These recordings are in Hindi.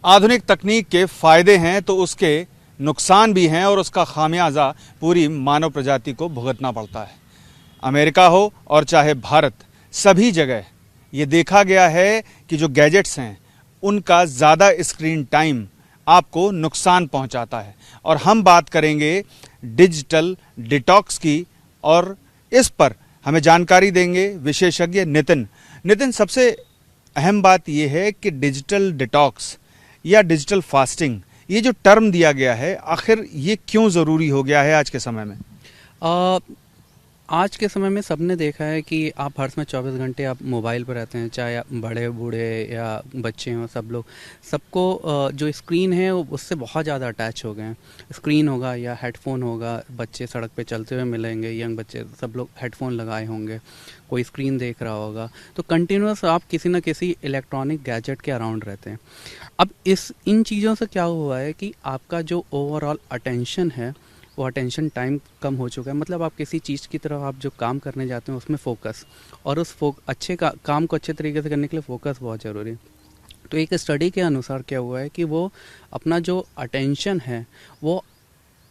आधुनिक तकनीक के फायदे हैं तो उसके नुकसान भी हैं और उसका खामियाजा पूरी मानव प्रजाति को भुगतना पड़ता है। अमेरिका हो और चाहे भारत, सभी जगह ये देखा गया है कि जो गैजेट्स हैं उनका ज़्यादा स्क्रीन टाइम आपको नुकसान पहुंचाता है। और हम बात करेंगे डिजिटल डिटॉक्स की, और इस पर हमें जानकारी देंगे विशेषज्ञ नितिन। सबसे अहम बात यह है कि डिजिटल डिटॉक्स या डिजिटल फास्टिंग, ये जो टर्म दिया गया है, आखिर ये क्यों ज़रूरी हो गया है आज के समय में? आज के समय में सबने देखा है कि आप हर समय 24 घंटे आप मोबाइल पर रहते हैं, चाहे आप बड़े बूढ़े या बच्चे हों, सब लोग, सबको जो स्क्रीन है उससे बहुत ज़्यादा अटैच हो गए हैं। स्क्रीन होगा या हेडफोन होगा, बच्चे सड़क पे चलते हुए मिलेंगे, यंग बच्चे सब लोग हेडफोन लगाए होंगे, कोई स्क्रीन देख रहा होगा, तो कंटिन्यूस आप किसी न किसी इलेक्ट्रॉनिक गैजेट के अराउंड रहते हैं। अब इन चीज़ों से क्या हुआ है कि आपका जो ओवरऑल अटेंशन है वो अटेंशन टाइम कम हो चुका है। मतलब आप किसी चीज़ की तरफ आप जो काम करने जाते हैं उसमें फोकस, और उस काम को अच्छे तरीके से करने के लिए फोकस बहुत ज़रूरी है। तो एक स्टडी के अनुसार क्या हुआ है कि वो अपना जो अटेंशन है वो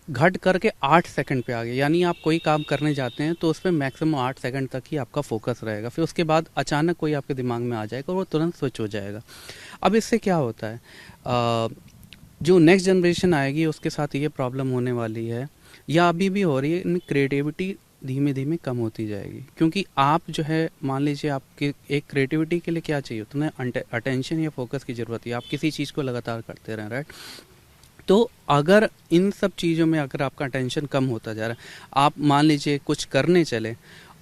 घट करके 8 सेकंड पे आ गया। यानी आप कोई काम करने जाते हैं तो उस पर मैक्सिमम 8 सेकंड तक ही आपका फोकस रहेगा, फिर उसके बाद अचानक कोई आपके दिमाग में आ जाएगा और वो तुरंत स्विच हो जाएगा। अब इससे क्या होता है, जो नेक्स्ट जनरेशन आएगी उसके साथ ये प्रॉब्लम होने वाली है, या अभी भी हो रही है, इनमें क्रिएटिविटी धीमे धीमे कम होती जाएगी। क्योंकि आप जो है, मान लीजिए आपके एक क्रिएटिविटी के लिए क्या चाहिए, तुम्हें अटेंशन या फोकस की ज़रूरत है, आप किसी चीज़ को लगातार करते रहें, राइट। तो अगर इन सब चीज़ों में अगर आपका अटेंशन कम होता जा रहा है, आप मान लीजिए कुछ करने चले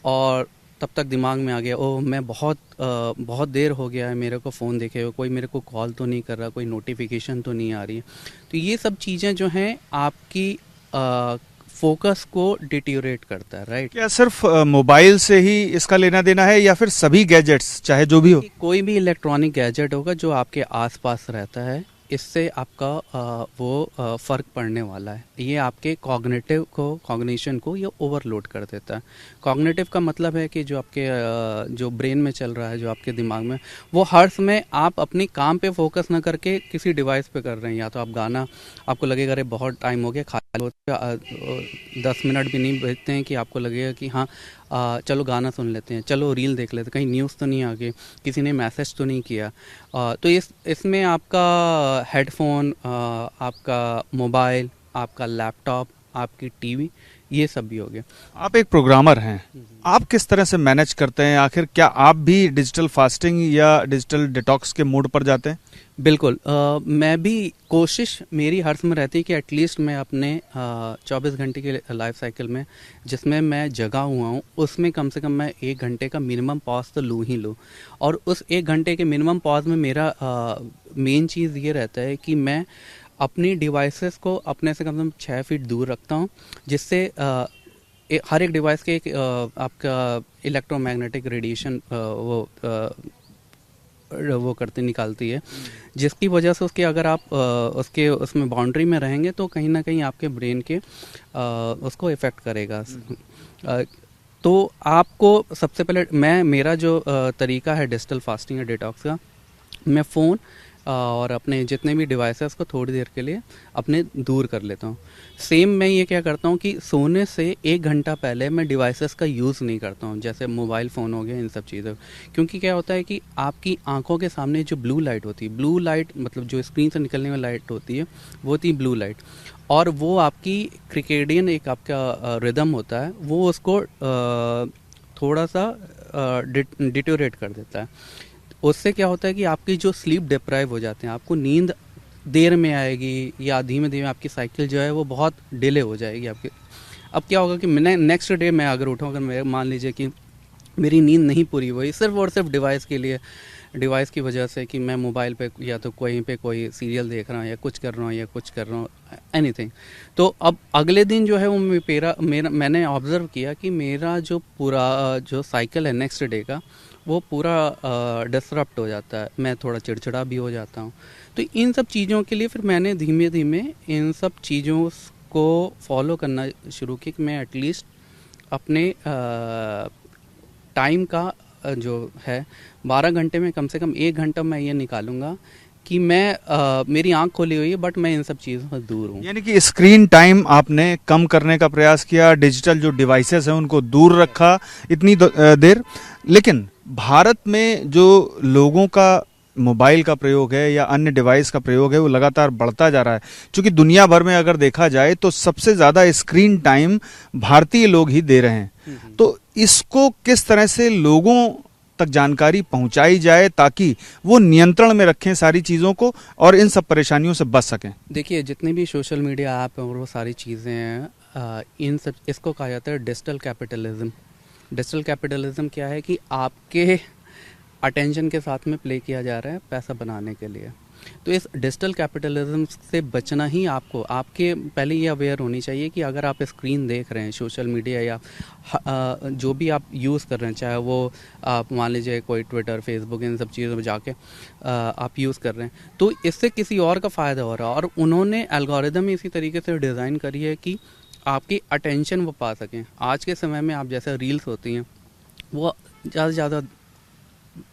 और तब तक दिमाग में आ गया, ओह मैं बहुत देर हो गया है मेरे को फ़ोन देखे हुए, कोई मेरे को कॉल तो नहीं कर रहा, कोई नोटिफिकेशन तो नहीं आ रही है। तो ये सब चीज़ें जो हैं आपकी फोकस को डिटेरियोरेट करता है, राइट। क्या सिर्फ मोबाइल से ही इसका लेना देना है या फिर सभी गैजेट्स चाहे जो भी हो? कोई भी इलेक्ट्रॉनिक गैजेट होगा जो आपके आसपास रहता है, इससे आपका वो फ़र्क पड़ने वाला है। ये आपके कॉग्निशन को ये ओवरलोड कर देता है। कॉग्निटिव का मतलब है कि जो आपके जो ब्रेन में चल रहा है, जो आपके दिमाग में, वो हर समय आप अपने काम पे फोकस ना करके किसी डिवाइस पे कर रहे हैं। या तो आप गाना, आपको लगेगा अरे बहुत टाइम हो गया, खाली होते 10 मिनट भी नहीं बचते हैं कि आपको लगेगा कि हाँ चलो गाना सुन लेते हैं, चलो रील देख लेते हैं, कहीं न्यूज़ तो नहीं आ गई, किसी ने मैसेज तो नहीं किया। तो इसमें आपका हेडफोन, आपका मोबाइल, आपका लैपटॉप, आपकी टीवी, ये सब भी हो गया। आप एक प्रोग्रामर हैं, आप किस तरह से मैनेज करते हैं? आखिर क्या आप भी डिजिटल फास्टिंग या डिजिटल डिटॉक्स के मूड पर जाते हैं? बिल्कुल, मैं भी, कोशिश मेरी हर समय रहती है कि एटलीस्ट मैं अपने 24 घंटे के लाइफ साइकिल में जिसमें मैं जगा हुआ हूँ उसमें कम से कम मैं 1 घंटे का मिनिमम पॉज तो लूँ ही लूँ। और उस 1 घंटे के मिनिमम पॉज में मेरा मेन चीज़ ये रहता है कि मैं अपनी डिवाइसेस को अपने से कम 6 फीट दूर रखता हूँ, जिससे हर एक डिवाइस के एक आपका इलेक्ट्रोमैग्नेटिक रेडिएशन वो करती निकालती है, जिसकी वजह से उसके अगर आप उसमें बाउंड्री में रहेंगे तो कहीं ना कहीं आपके ब्रेन के उसको इफ़ेक्ट करेगा। तो आपको सबसे पहले मेरा जो तरीका है डिजिटल फास्टिंग या डिटॉक्स का, मैं फ़ोन और अपने जितने भी डिवाइसेस को थोड़ी देर के लिए अपने दूर कर लेता हूँ। सेम मैं ये क्या करता हूँ कि सोने से 1 घंटा पहले मैं डिवाइसेस का यूज़ नहीं करता हूँ, जैसे मोबाइल फ़ोन हो गया, इन सब चीज़ों। क्योंकि क्या होता है कि आपकी आंखों के सामने जो ब्लू लाइट होती है, ब्लू लाइट मतलब जो स्क्रीन से निकलने वाली लाइट होती है वो होती है ब्लू लाइट, और वो आपकी क्रिकेडियन एक आपका रिदम होता है, वो उसको थोड़ा सा डिटोरेट कर देता है। उससे क्या होता है कि आपकी जो स्लीप डिप्राइव हो जाते हैं, आपको नींद देर में आएगी या धीमे धीमे आपकी साइकिल जो है वो बहुत डिले हो जाएगी आपकी। अब क्या होगा कि मैंने नेक्स्ट डे मैं अगर उठाऊँ, अगर मैं मान लीजिए कि मेरी नींद नहीं पूरी हुई सिर्फ और सिर्फ डिवाइस की वजह से, कि मैं मोबाइल पे या तो कहीं पे कोई सीरियल देख रहा हूँ या कुछ कर रहा हूँ एनीथिंग, तो अब अगले दिन जो है वो मैंने ऑब्ज़र्व किया कि मेरा जो पूरा जो साइकिल है नेक्स्ट डे का, वो पूरा डिसरप्ट हो जाता है, मैं थोड़ा चिड़चिड़ा भी हो जाता हूँ। तो इन सब चीज़ों के लिए फिर मैंने धीमे धीमे इन सब चीज़ों को फॉलो करना शुरू किया कि मैं एटलीस्ट अपने टाइम का जो है 12 घंटे में कम से कम 1 घंटा मैं ये निकालूंगा कि मैं मेरी आंख खोली हुई है बट मैं इन सब चीज़ों से दूर हूँ। यानी कि स्क्रीन टाइम आपने कम करने का प्रयास किया, डिजिटल जो डिवाइसेस हैं उनको दूर रखा इतनी देर। लेकिन भारत में जो लोगों का मोबाइल का प्रयोग है या अन्य डिवाइस का प्रयोग है वो लगातार बढ़ता जा रहा है, क्योंकि दुनिया भर में अगर देखा जाए तो सबसे ज़्यादा स्क्रीन टाइम भारतीय लोग ही दे रहे हैं। तो इसको किस तरह से लोगों तक जानकारी पहुंचाई जाए ताकि वो नियंत्रण में रखें सारी चीज़ों को और इन सब परेशानियों से बच सकें? देखिए, जितने भी सोशल मीडिया ऐप हैं और वो सारी चीज़ें हैं, इन सब इसको कहा जाता है डिजिटल कैपिटलिज्म। डिजिटल कैपिटलिज्म क्या है कि आपके अटेंशन के साथ में प्ले किया जा रहा है पैसा बनाने के लिए। तो इस डिजिटल कैपिटलिज्म से बचना ही आपको आपके पहले ये अवेयर होनी चाहिए कि अगर आप स्क्रीन देख रहे हैं सोशल मीडिया या जो भी आप यूज़ कर रहे हैं, चाहे वो आप मान लीजिए कोई ट्विटर, फेसबुक, इन सब चीज़ों में जाके आप यूज़ कर रहे हैं, तो इससे किसी और का फ़ायदा हो रहा है। और उन्होंने एल्गोरिदम इसी तरीके से डिज़ाइन करी है कि आपकी अटेंशन वो पा सकें। आज के समय में आप जैसे रील्स होती हैं वो ज़्यादा से ज़्यादा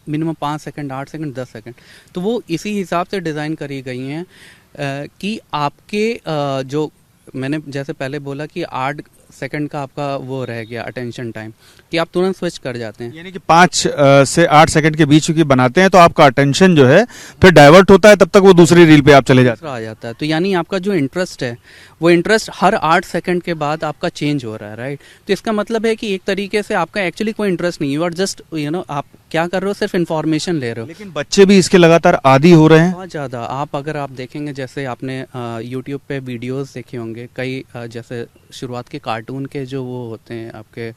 मिनिमम 5 सेकंड, 8 सेकंड, 10 सेकंड, तो वो इसी हिसाब से डिज़ाइन करी गई हैं कि आपके जो मैंने जैसे पहले बोला कि 8 सेकंड का आपका वो रह गया अटेंशन टाइम, कि आप तुरंत स्विच कर जाते हैं। यानी कि 5 से 8 सेकंड के बीच की बनाते हैं तो आपका अटेंशन जो है फिर डाइवर्ट होता है, तब तक वो दूसरी रील पे आप चले जाते आ जाता है। तो यानी आपका जो इंटरेस्ट है वो इंटरेस्ट हर 8 सेकंड के बाद आपका चेंज हो रहा है, राइट। तो इसका मतलब है कि एक तरीके से आपका एक्चुअली कोई इंटरेस्ट नहीं है, यू आर जस्ट आप क्या कर रहे हो, सिर्फ इन्फॉर्मेशन ले रहे हो। लेकिन बच्चे भी इसके लगातार आदी हो रहे हैं बहुत ज़्यादा। अगर आप देखेंगे, जैसे आपने यूट्यूब पे वीडियोस देखे होंगे कई, जैसे शुरुआत के कार्टून के जो वो होते हैं आपके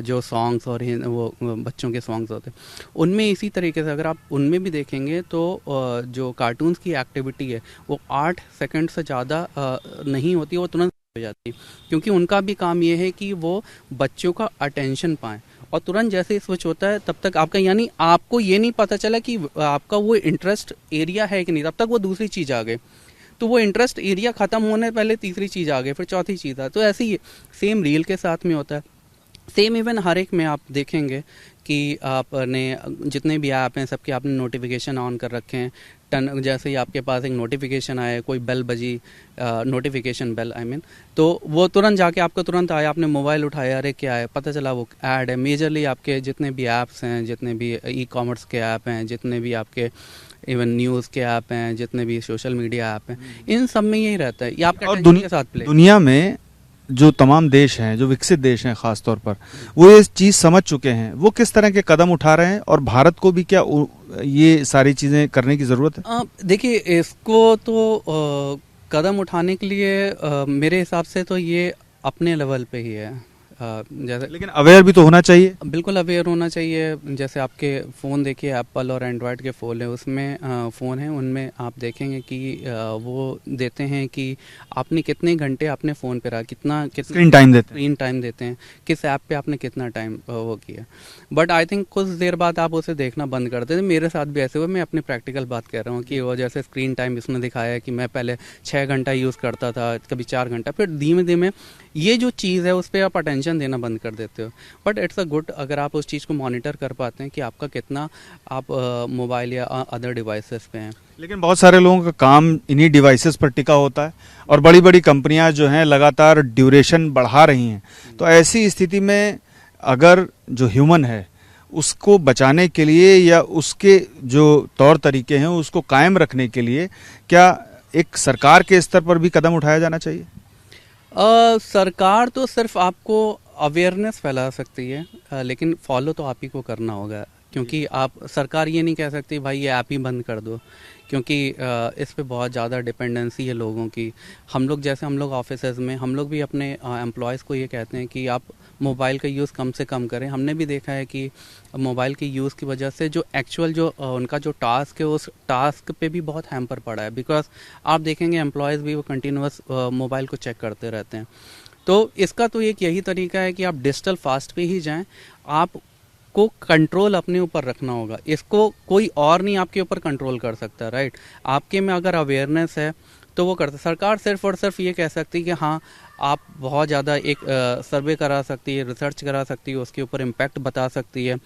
जो सॉन्ग्स और वो बच्चों के सॉन्ग्स होते हैं, उनमें इसी तरीके से अगर आप उनमें भी देखेंगे तो जो कार्टून्स की एक्टिविटी है वो 8 सेकंड से ज़्यादा नहीं होती, वो तुरंत हो जाती है, क्योंकि उनका भी काम ये है कि वो बच्चों का अटेंशन पाएँ। और तुरंत जैसे ही स्विच होता है तब तक आपका, यानी आपको ये नहीं पता चला कि आपका वो इंटरेस्ट एरिया है कि नहीं, तब तक वो दूसरी चीज़ आ गई। तो वो इंटरेस्ट एरिया ख़त्म होने पहले तीसरी चीज़ आ गई, फिर चौथी चीज़ आ। तो ऐसे ही सेम रील के साथ में होता है, सेम इवन हर एक में आप देखेंगे कि आपने जितने भी ऐप हैं सबके आपने नोटिफिकेशन ऑन कर रखे हैं। जैसे ही आपके पास एक नोटिफिकेशन आए, कोई बेल बजी, नोटिफिकेशन बेल आई मीन, तो वो तुरंत जाके आपको तुरंत आया, आपने मोबाइल उठाया, अरे क्या है, पता चला वो ऐड है। मेजरली आपके जितने भी ऐप्स हैं, जितने भी ई कॉमर्स के ऐप हैं, जितने भी आपके इवन न्यूज़ के ऐप हैं, जितने भी सोशल मीडिया ऐप हैं, इन सब में यही रहता है, ये आपके अटेंशन के साथ प्ले। दुनिया में जो तमाम देश हैं, जो विकसित देश हैं खास तौर पर, वो ये चीज़ समझ चुके हैं, वो किस तरह के कदम उठा रहे हैं और भारत को भी क्या ये सारी चीज़ें करने की ज़रूरत है? देखिए, इसको तो कदम उठाने के लिए मेरे हिसाब से तो ये अपने लेवल पे ही है। जैसे, लेकिन अवेयर भी तो होना चाहिए। बिल्कुल अवेयर होना चाहिए। जैसे आपके फ़ोन देखिए, एप्पल और एंड्रॉयड के फ़ोन है, उसमें फ़ोन है, उनमें आप देखेंगे कि वो देते हैं कि आपने कितने घंटे अपने फ़ोन पे रहा, कितना स्क्रीन टाइम देते हैं, किस ऐप पे आपने कितना टाइम वो किया। बट आई थिंक कुछ देर बाद आप उसे देखना बंद कर देते। मेरे साथ भी ऐसे हुआ, मैं अपनी प्रैक्टिकल बात कर रहा हूँ कि वो जैसे स्क्रीन टाइम इसने दिखाया कि मैं पहले 6 घंटा यूज़ करता था, कभी 4 घंटा, फिर धीमे धीमे ये जो चीज़ है उस पर आप अटेंशन देना बंद कर देते हो। बट इट्स अ गुड अगर आप उस चीज़ को मॉनिटर कर पाते हैं कि आपका कितना आप मोबाइल या अदर डिवाइसेस पे हैं। लेकिन बहुत सारे लोगों का काम इन्हीं डिवाइसेस पर टिका होता है और बड़ी बड़ी कंपनियां जो हैं लगातार ड्यूरेशन बढ़ा रही हैं। तो ऐसी स्थिति में अगर जो ह्यूमन है उसको बचाने के लिए या उसके जो तौर तरीके हैं उसको कायम रखने के लिए क्या एक सरकार के स्तर पर भी कदम उठाया जाना चाहिए? सरकार तो सिर्फ आपको अवेयरनेस फैला सकती है, लेकिन फॉलो तो आप ही को करना होगा, क्योंकि आप सरकार ये नहीं कह सकती भाई ये ऐप ही बंद कर दो, क्योंकि इस पे बहुत ज़्यादा डिपेंडेंसी है लोगों की। हम लोग ऑफिसेज में हम लोग भी अपने एम्प्लॉयज़ को ये कहते हैं कि आप मोबाइल का यूज़ कम से कम करें। हमने भी देखा है कि मोबाइल के यूज़ की वजह से जो एक्चुअल जो उनका जो टास्क है उस टास्क पे भी बहुत हैम्पर पड़ा है, बिकॉज आप देखेंगे एम्प्लॉयज़ भी वो कंटिन्यूअस मोबाइल को चेक करते रहते हैं। तो इसका तो एक यही तरीका है कि आप डिजिटल फास्ट पे ही जाएं, आप को कंट्रोल अपने ऊपर रखना होगा। इसको कोई और नहीं आपके ऊपर कंट्रोल कर सकता, राइट। आपके में अगर अवेयरनेस है तो वो करते। सरकार सिर्फ और सिर्फ ये कह सकती है कि हाँ आप बहुत ज़्यादा एक सर्वे करा सकती है, रिसर्च करा सकती है, उसके ऊपर इम्पैक्ट बता सकती है,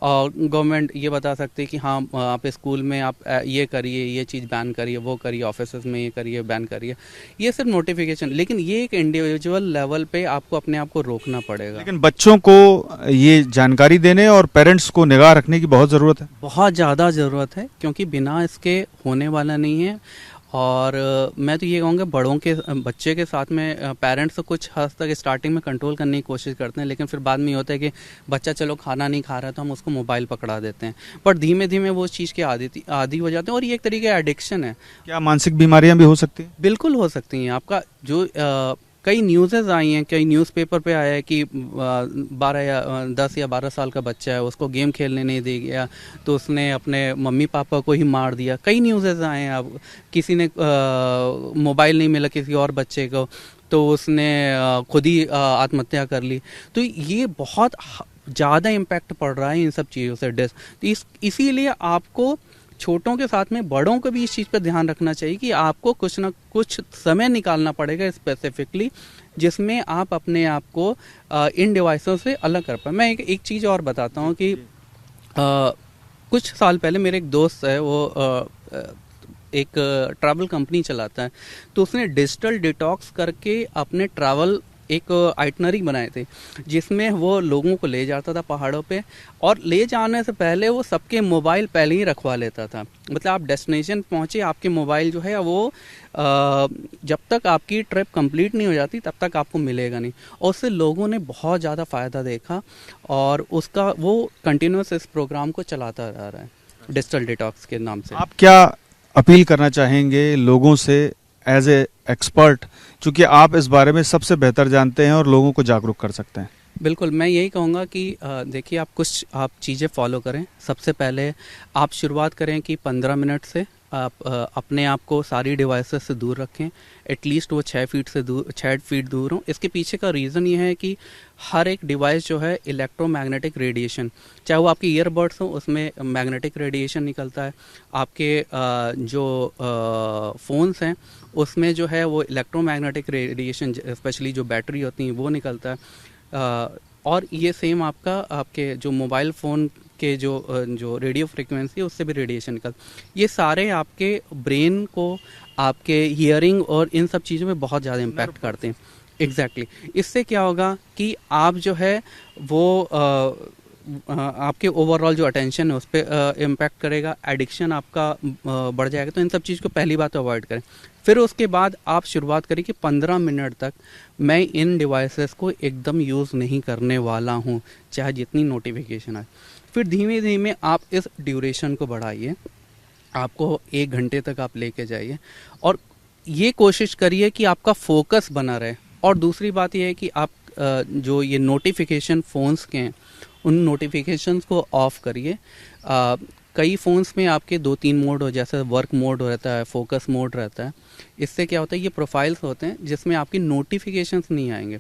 और गवर्नमेंट ये बता सकती है कि हाँ आप स्कूल में आप ये करिए, ये चीज़ बैन करिए, वो करिए, ऑफिस में ये करिए, बैन करिए। ये सिर्फ नोटिफिकेशन, लेकिन ये एक इंडिविजुअल लेवल पे आपको अपने आप को रोकना पड़ेगा। लेकिन बच्चों को ये जानकारी देने और पेरेंट्स को निगाह रखने की बहुत ज़रूरत है। बहुत ज़्यादा ज़रूरत है, क्योंकि बिना इसके होने वाला नहीं है। और मैं तो ये कहूँगा बड़ों के बच्चे के साथ में पेरेंट्स तो कुछ हद तक स्टार्टिंग में कंट्रोल करने की कोशिश करते हैं, लेकिन फिर बाद में ये होता है कि बच्चा चलो खाना नहीं खा रहा है तो हम उसको मोबाइल पकड़ा देते हैं, पर धीमे धीमे वो चीज़ के आदी हो जाते हैं, और ये एक तरीके का एडिक्शन है। क्या मानसिक बीमारियां भी हो सकती हैं? बिल्कुल हो सकती हैं। आपका जो कई न्यूज़ेज आई हैं, कई न्यूज़पेपर पे आया है कि 12 या 10 या 12 साल का बच्चा है, उसको गेम खेलने नहीं दे गया तो उसने अपने मम्मी पापा को ही मार दिया। कई न्यूज़ेज आए हैं। अब किसी ने मोबाइल नहीं मिला किसी और बच्चे को तो उसने खुद ही आत्महत्या कर ली। तो ये बहुत ज़्यादा इम्पैक्ट पड़ रहा है इन सब चीज़ों से। तो इसीलिए आपको छोटों के साथ में बड़ों को भी इस चीज़ पर ध्यान रखना चाहिए कि आपको कुछ ना कुछ समय निकालना पड़ेगा स्पेसिफिकली, जिसमें आप अपने आप को इन डिवाइसों से अलग कर पाए। मैं एक चीज़ और बताता हूँ कि कुछ साल पहले मेरे एक दोस्त है, वो एक ट्रैवल कंपनी चलाता है, तो उसने डिजिटल डिटॉक्स करके अपने ट्रैवल एक आइटनरी बनाए थे, जिसमें वो लोगों को ले जाता था पहाड़ों पे, और ले जाने से पहले वो सबके मोबाइल पहले ही रखवा लेता था। मतलब आप डेस्टिनेशन पहुंचे, आपके मोबाइल जो है वो जब तक आपकी ट्रिप कंप्लीट नहीं हो जाती तब तक आपको मिलेगा नहीं। और उससे लोगों ने बहुत ज़्यादा फ़ायदा देखा, और उसका वो कंटिन्यूस इस प्रोग्राम को चलाता रह रहा है डिजिटल डिटॉक्स के नाम से। आप क्या अपील करना चाहेंगे लोगों से एज ए एक्सपर्ट, चूंकि आप इस बारे में सबसे बेहतर जानते हैं और लोगों को जागरूक कर सकते हैं? बिल्कुल, मैं यही कहूँगा कि देखिए आप चीज़ें फॉलो करें। सबसे पहले आप शुरुआत करें कि 15 मिनट से आप अपने आप को सारी डिवाइसेस से दूर रखें। एटलीस्ट वो 6 फीट दूर हों। इसके पीछे का रीज़न ये है कि हर एक डिवाइस जो है इलेक्ट्रोमैग्नेटिक रेडिएशन, चाहे वो आपके ईयरबड्स हो उसमें मैग्नेटिक रेडिएशन निकलता है, आपके जो फ़ोन्स हैं उसमें जो है वो इलेक्ट्रोमैग्नेटिक रेडिएशन, स्पेशली जो बैटरी होती हैं वो निकलता है। और ये सेम आपके जो मोबाइल फ़ोन के जो रेडियो फ्रिक्वेंसी है उससे भी रेडिएशन निकल, ये सारे आपके ब्रेन को, आपके हियरिंग और इन सब चीज़ों में बहुत ज़्यादा इम्पैक्ट करते हैं। एग्जैक्टली। इससे क्या होगा कि आप जो है वो आपके ओवरऑल जो अटेंशन है उस पर इम्पैक्ट करेगा, एडिक्शन आपका बढ़ जाएगा। तो इन सब चीज़ को पहली बात तो अवॉइड करें। फिर उसके बाद आप शुरुआत करें कि 15 मिनट तक मैं इन डिवाइसेस को एकदम यूज़ नहीं करने वाला हूँ, चाहे जितनी नोटिफिकेशन आए। फिर धीमे धीमे आप इस ड्यूरेशन को बढ़ाइए, आपको 1 घंटे तक आप लेके जाइए, और ये कोशिश करिए कि आपका फोकस बना रहे। और दूसरी बात यह है कि आप जो ये नोटिफिकेशन फ़ोन्स के हैं उन नोटिफिकेशंस को ऑफ़ करिए। कई फ़ोन्स में आपके 2-3 मोड हो, जैसे वर्क मोड रहता है, फोकस मोड रहता है। इससे क्या होता है, ये प्रोफाइल्स होते हैं जिसमें आपकी नोटिफिकेशंस नहीं आएंगे।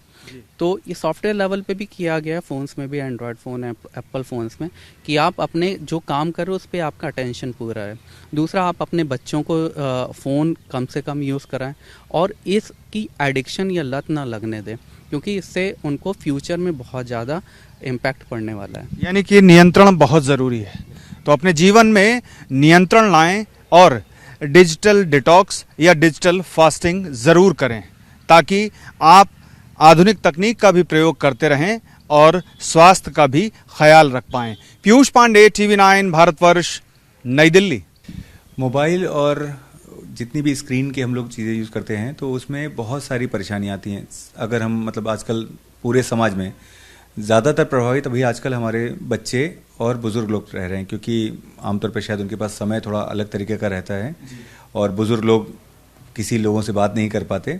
तो ये सॉफ्टवेयर लेवल पे भी किया गया है, फ़ोन्स में भी, एंड्रॉयड फ़ोन है, एप्पल फ़ोन्स में, कि आप अपने जो काम कर रहे हो उस पर आपका अटेंशन पूरा है। दूसरा, आप अपने बच्चों को फ़ोन कम से कम यूज़ कराएं, और इसकी एडिक्शन या लत ना लगने दें, क्योंकि इससे उनको फ्यूचर में बहुत ज़्यादा इम्पैक्ट पड़ने वाला है। यानी कि नियंत्रण बहुत ज़रूरी है। तो अपने जीवन में नियंत्रण लाएं और डिजिटल डिटॉक्स या डिजिटल फास्टिंग ज़रूर करें, ताकि आप आधुनिक तकनीक का भी प्रयोग करते रहें और स्वास्थ्य का भी ख्याल रख पाएं। पीयूष पांडे, TV9 भारतवर्ष, नई दिल्ली। मोबाइल और जितनी भी स्क्रीन के हम लोग चीज़ें यूज़ करते हैं तो उसमें बहुत सारी परेशानियाँ आती हैं। अगर हम आजकल पूरे समाज में ज़्यादातर प्रभावित अभी आजकल हमारे बच्चे और बुज़ुर्ग लोग रह रहे हैं, क्योंकि आमतौर पर शायद उनके पास समय थोड़ा अलग तरीके का रहता है और बुज़ुर्ग लोग किसी लोगों से बात नहीं कर पाते।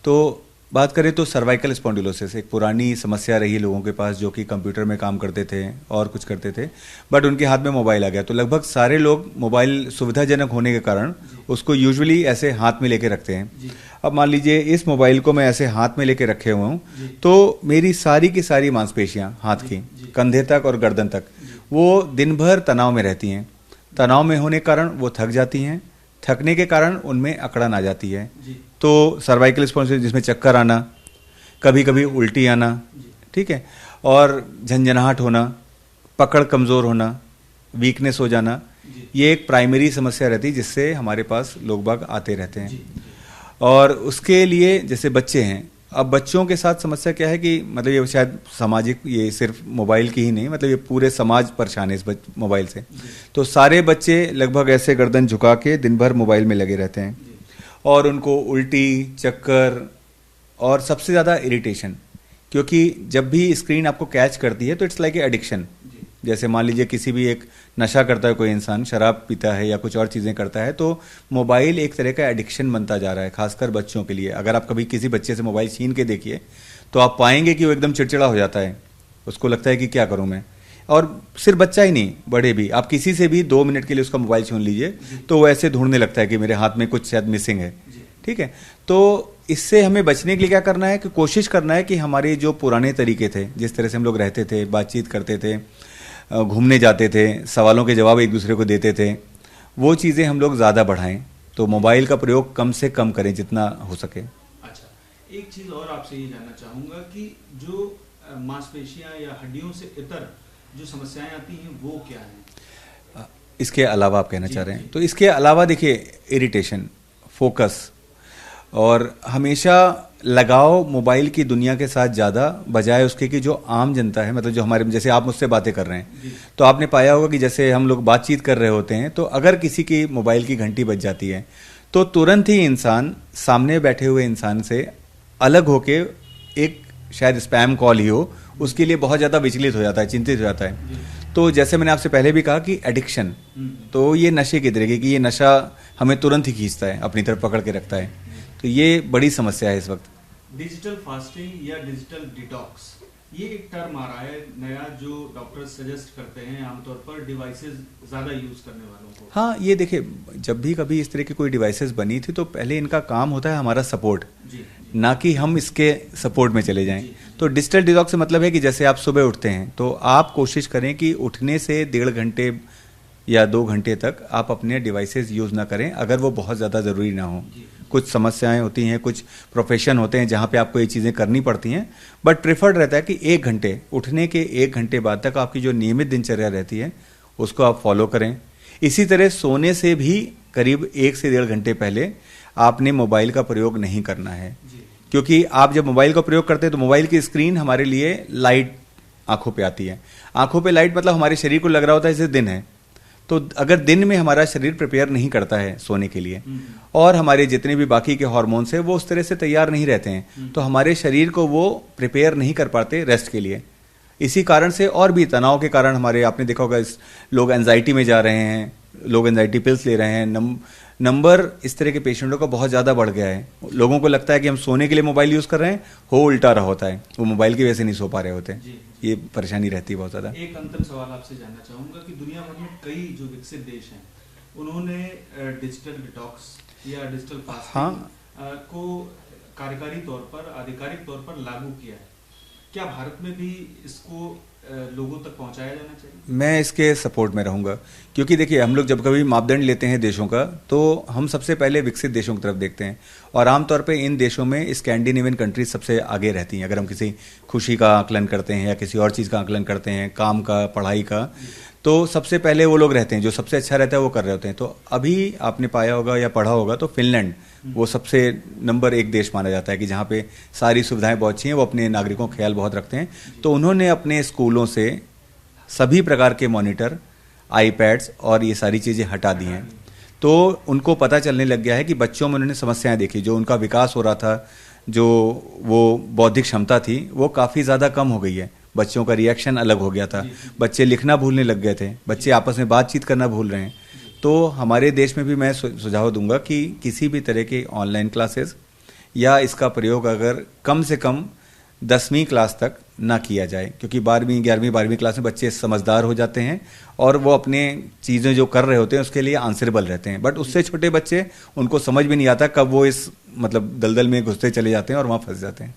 तो बात करें तो सर्वाइकल स्पॉन्डिलोसिस एक पुरानी समस्या रही लोगों के पास, जो कि कंप्यूटर में काम करते थे और कुछ करते थे, बट उनके हाथ में मोबाइल आ गया। तो लगभग सारे लोग मोबाइल सुविधाजनक होने के कारण उसको यूजुअली ऐसे हाथ में लेके रखते हैं। अब मान लीजिए इस मोबाइल को मैं ऐसे हाथ में लेके रखे हुआ हूँ, तो मेरी सारी की सारी मांसपेशियाँ हाथ की कंधे तक और गर्दन तक वो दिन भर तनाव में रहती हैं। तनाव में होने के कारण वो थक जाती हैं। थकने के कारण उनमें अकड़न आ जाती है। तो सर्वाइकल स्पॉन्डिलोसिस जिसमें चक्कर आना, कभी कभी उल्टी आना, ठीक है, और झंझनाहट होना, पकड़ कमज़ोर होना, वीकनेस हो जाना, ये एक प्राइमरी समस्या रहती है जिससे हमारे पास लोग बाग आते रहते हैं। और उसके लिए जैसे बच्चे हैं, अब बच्चों के साथ समस्या क्या है कि मतलब ये शायद सामाजिक, ये सिर्फ मोबाइल की ही नहीं, मतलब ये पूरे समाज परेशान है इस मोबाइल से। तो सारे बच्चे लगभग ऐसे गर्दन झुका के दिन भर मोबाइल में लगे रहते हैं और उनको उल्टी, चक्कर और सबसे ज़्यादा इरिटेशन, क्योंकि जब भी स्क्रीन आपको कैच करती है तो इट्स लाइक ए एडिक्शन। जैसे मान लीजिए किसी भी एक नशा करता है कोई इंसान, शराब पीता है या कुछ और चीज़ें करता है, तो मोबाइल एक तरह का एडिक्शन बनता जा रहा है, खासकर बच्चों के लिए। अगर आप कभी किसी बच्चे से मोबाइल छीन के देखिए तो आप पाएंगे कि वो एकदम चिड़चिड़ा हो जाता है, उसको लगता है कि क्या करूं मैं। और सिर्फ बच्चा ही नहीं, बड़े भी, आप किसी से भी 2 मिनट के लिए उसका मोबाइल छीन लीजिए तो वो ऐसे ढूंढने लगता है कि मेरे हाथ में कुछ शायद मिसिंग है, ठीक है। तो इससे हमें बचने के लिए क्या करना है कि कोशिश करना है कि हमारे जो पुराने तरीके थे, जिस तरह से हम लोग रहते थे, बातचीत करते थे, घूमने जाते थे, सवालों के जवाब एक दूसरे को देते थे, वो चीज़ें हम लोग ज़्यादा बढ़ाएं। तो मोबाइल का प्रयोग कम से कम करें जितना हो सके। अच्छा, एक चीज़ और आपसे ये जानना चाहूँगा कि जो मांसपेशियाँ या हड्डियों से इतर जो समस्याएं आती हैं वो क्या हैं? इसके अलावा आप कहना चाह रहे हैं? तो इसके अलावा देखिए, इरिटेशन, फोकस और हमेशा लगाव मोबाइल की दुनिया के साथ ज़्यादा, बजाय उसके कि जो आम जनता है, मतलब जो हमारे, जैसे आप मुझसे बातें कर रहे हैं, तो आपने पाया होगा कि जैसे हम लोग बातचीत कर रहे होते हैं तो अगर किसी की मोबाइल की घंटी बज जाती है तो तुरंत ही इंसान सामने बैठे हुए इंसान से अलग होके, एक शायद स्पैम कॉल ही हो, उसके लिए बहुत ज़्यादा विचलित हो जाता है, चिंतित हो जाता है। तो जैसे मैंने आपसे पहले भी कहा कि एडिक्शन, तो ये नशे की तरह की, ये नशा हमें तुरंत ही खींचता है, अपनी तरफ पकड़ के रखता है। तो ये बड़ी समस्या है इस वक्त। डिजिटल फास्टिंग या डिजिटल डिटॉक्स, ये एक टर्म आ रहा है नया जो डॉक्टर सजेस्ट करते हैं आमतौर पर डिवाइसेस ज़्यादा यूज़ करने वालों को। हाँ, ये देखिए, जब भी कभी इस तरह की कोई डिवाइसेस बनी थी तो पहले इनका काम होता है हमारा सपोर्ट, ना कि हम इसके सपोर्ट में चले जाएं। तो डिजिटल डिटॉक्स से मतलब है कि जैसे आप सुबह उठते हैं तो आप कोशिश करें कि उठने से 1.5 घंटे या 2 घंटे तक आप अपने डिवाइसेस यूज़ ना करें, अगर वो बहुत ज़्यादा ज़रूरी ना हो। कुछ समस्याएं होती हैं, कुछ प्रोफेशन होते हैं जहाँ पे आपको ये चीज़ें करनी पड़ती हैं, बट प्रेफर्ड रहता है कि 1 घंटे, उठने के 1 घंटे बाद तक आपकी जो नियमित दिनचर्या रहती है उसको आप फॉलो करें। इसी तरह सोने से भी करीब 1 से 1.5 घंटे पहले आपने मोबाइल का प्रयोग नहीं करना है, क्योंकि आप जब मोबाइल का प्रयोग करते हैं तो मोबाइल की स्क्रीन हमारे लिए लाइट आंखों पे आती है। आंखों पे लाइट मतलब हमारे शरीर को लग रहा होता है जैसे दिन है। तो अगर दिन में हमारा शरीर प्रिपेयर नहीं करता है सोने के लिए, और हमारे जितने भी बाकी के हार्मोन्स हैं वो उस तरह से तैयार नहीं रहते हैं, तो हमारे शरीर को वो प्रिपेयर नहीं कर पाते रेस्ट के लिए। इसी कारण से, और भी तनाव के कारण हमारे, आपने देखा होगा लोग एंजाइटी में जा रहे हैं, लोग एंजाइटी पिल्स ले रहे हैं। नंबर इस तरह के पेशेंटों का बहुत ज़्यादा बढ़ गया है। लोगों को लगता है कि हम सोने के लिए मोबाइल यूज़ कर रहे हैं, हो उल्टा रहा होता है, वो मोबाइल की वजह से नहीं सो पा रहे होते। ये परेशानी रहती है बहुत ज़्यादा। एक अंतिम सवाल आपसे जानना चाहूँगा कि दुनिया भर में कई जो विकसित देश हैं उन्होंने डिजिटल डिटॉक्स या डिजिटल फास्टिंग को कार्यकारी तौर पर, आधिकारिक तौर पर लागू किया है। क्या भारत में भी इसको लोगों तक पहुंचाया जाना चाहिए? मैं इसके सपोर्ट में रहूंगा, क्योंकि देखिए, हम लोग जब कभी मापदंड लेते हैं देशों का तो हम सबसे पहले विकसित देशों की तरफ देखते हैं, और आमतौर पे इन देशों में स्कैंडिनेवियन कंट्रीज सबसे आगे रहती हैं। अगर हम किसी खुशी का आकलन करते हैं या किसी और चीज़ का आकलन करते हैं, काम का, पढ़ाई का, तो सबसे पहले वो लोग रहते हैं, जो सबसे अच्छा रहता है वो कर रहे होते हैं। तो अभी आपने पाया होगा या पढ़ा होगा तो फिनलैंड वो सबसे नंबर 1 देश माना जाता है कि जहाँ पे सारी सुविधाएं बहुत अच्छी हैं, वो अपने नागरिकों का ख्याल बहुत रखते हैं। तो उन्होंने अपने स्कूलों से सभी प्रकार के मॉनिटर, आईपैड्स और ये सारी चीज़ें हटा दी हैं। तो उनको पता चलने लग गया है कि बच्चों में उन्होंने समस्याएं देखी, जो उनका विकास हो रहा था, जो वो बौद्धिक क्षमता थी, वो काफ़ी ज़्यादा कम हो गई है। बच्चों का रिएक्शन अलग हो गया था, बच्चे लिखना भूलने लग गए थे, बच्चे आपस में बातचीत करना भूल रहे हैं। तो हमारे देश में भी मैं सुझाव दूंगा कि किसी भी तरह के ऑनलाइन क्लासेस या इसका प्रयोग अगर कम से कम 10वीं क्लास तक ना किया जाए, क्योंकि 12वीं, 11वीं, 12वीं क्लास में बच्चे समझदार हो जाते हैं और वो अपने चीज़ें जो कर रहे होते हैं उसके लिए आंसरेबल रहते हैं। बट उससे छोटे बच्चे, उनको समझ में नहीं आता कब वो इस मतलब दलदल में घुसते चले जाते हैं और वहाँ फंस जाते हैं।